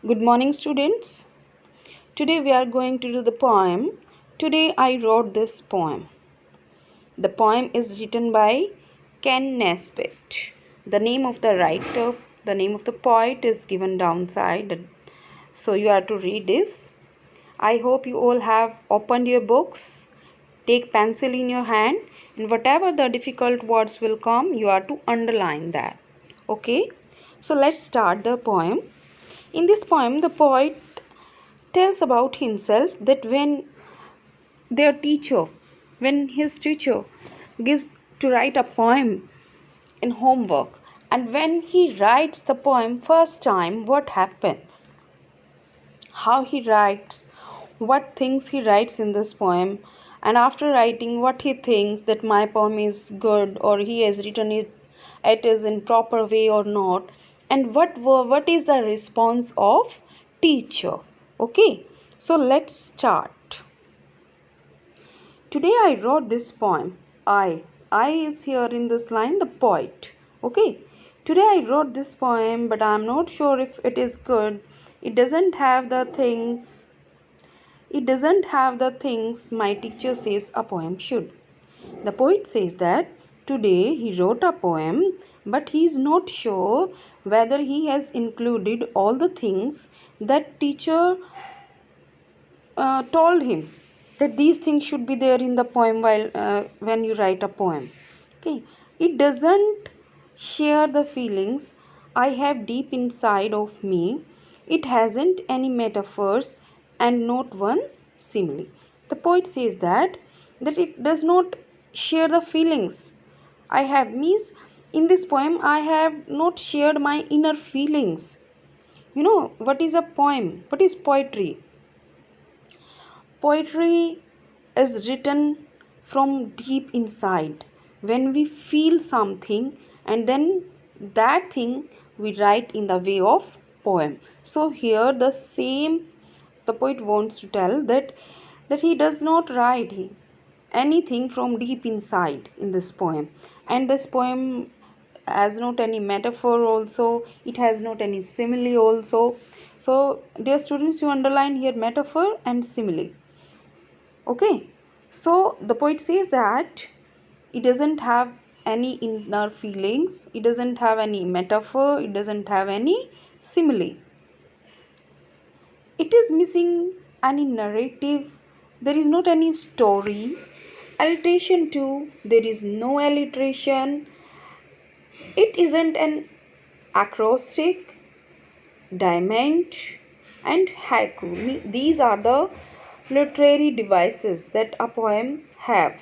Good morning, students. Today we are going to do the poem. Today I wrote this poem. The poem is written by Ken Nesbitt. The name of the writer, the name of the poet is given downside. So you have to read this. I hope you all have opened your books. Take pencil in your hand and whatever the difficult words will come, you are to underline that. Okay? So let's start the poem. In this poem, the poet tells about himself that when his teacher gives to write a poem in homework, and when he writes the poem first time, what happens, how he writes, what things he writes in this poem, and after writing what he thinks that my poem is good or he has written it is in proper way or not, and what is the response of teacher. Okay, so let's start. Today I wrote this poem. I is here in this line the poet. Okay. Today I wrote this poem, but I am not sure if it is good. It doesn't have the things. It doesn't have the things my teacher says a poem should. The poet says that today he wrote a poem, but he is not sure whether he has included all the things that teacher told him that these things should be there in the poem while when you write a poem. Okay, it doesn't share the feelings I have deep inside of me. It hasn't any metaphors and not one simile. The poet says that it does not share the feelings I have. Means in this poem I have not shared my inner feelings. You know what is a poem? What is poetry? Poetry is written from deep inside when we feel something, and then that thing we write in the way of poem. So here the poet wants to tell that he does not write anything from deep inside in this poem, and this poem has not any metaphor also, it has not any simile also. So dear students, you underline here metaphor and simile. Okay, so the poet says that it doesn't have any inner feelings, it doesn't have any metaphor, it doesn't have any simile. It is missing any narrative, there is not any story. Alliteration too, there is no alliteration. It isn't an acrostic, diamond, and haiku. These are the literary devices that a poem has.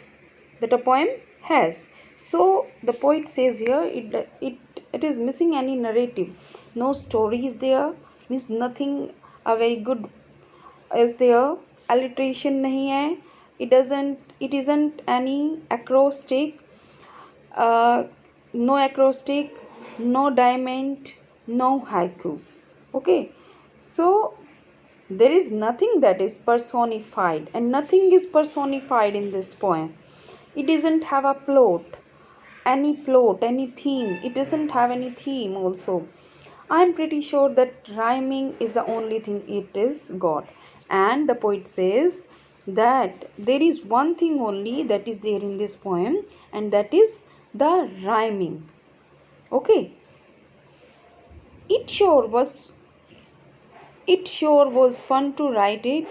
So the poet says here it is missing any narrative. No story is there. Means nothing a very good is there. Alliteration nahi hai. It isn't any acrostic. Uh, no acrostic, no diamond, no haiku. Okay, so there is nothing that is personified, and nothing is personified in this poem. It doesn't have a plot, any theme. It doesn't have any theme also. I am pretty sure that rhyming is the only thing it is got. And the poet says that there is one thing only that is there in this poem, and that is the rhyming. Okay, it sure was it sure was fun to write it,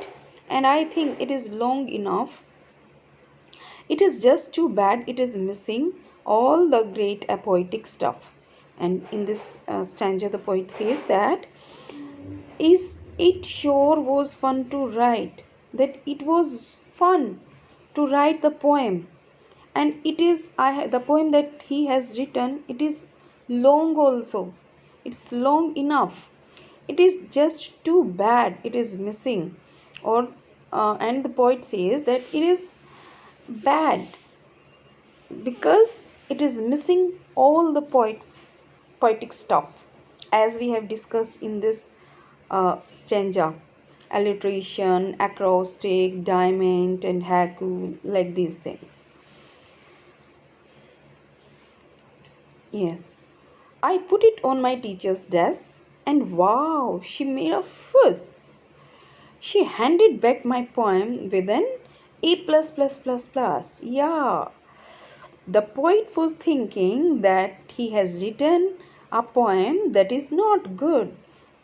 and I think it is long enough. It is just too bad it is missing all the great poetic stuff. And in this stanza, the poet says that is it sure was fun to write. That it was fun to write the poem, and it is the poem that he has written. It is long also. It's long enough. It is just too bad it is missing, or and the poet says that it is bad because it is missing all the poetic stuff, as we have discussed in this stanza: alliteration, acrostic, diamond, and haiku, like these things. Yes, I put it on my teacher's desk and wow, she made a fuss. She handed back my poem with an A plus plus plus plus. Yeah, the poet was thinking that he has written a poem that is not good,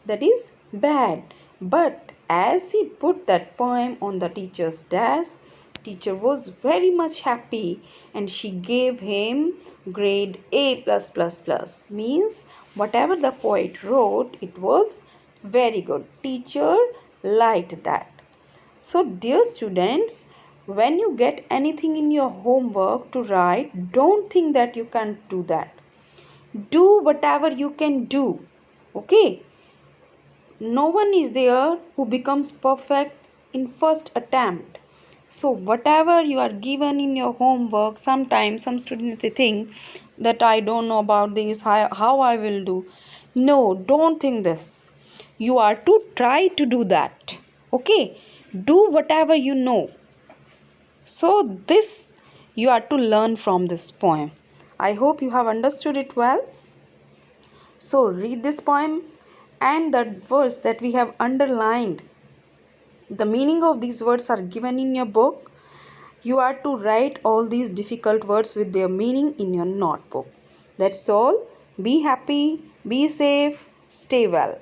that is bad. But as he put that poem on the teacher's desk, teacher was very much happy and she gave him grade A plus plus plus. Means whatever the poet wrote, it was very good. Teacher liked that. So, dear students, when you get anything in your homework to write, don't think that you can't do that. Do whatever you can do. Okay? No one is there who becomes perfect in first attempt. So, whatever you are given in your homework, sometimes some students they think that I don't know about this, how I will do. No, don't think this. You are to try to do that. Okay? Do whatever you know. So, this you are to learn from this poem. I hope you have understood it well. So, read this poem and the verse that we have underlined. The meaning of these words are given in your book. You are to write all these difficult words with their meaning in your notebook. That's all. Be happy, be safe, stay well.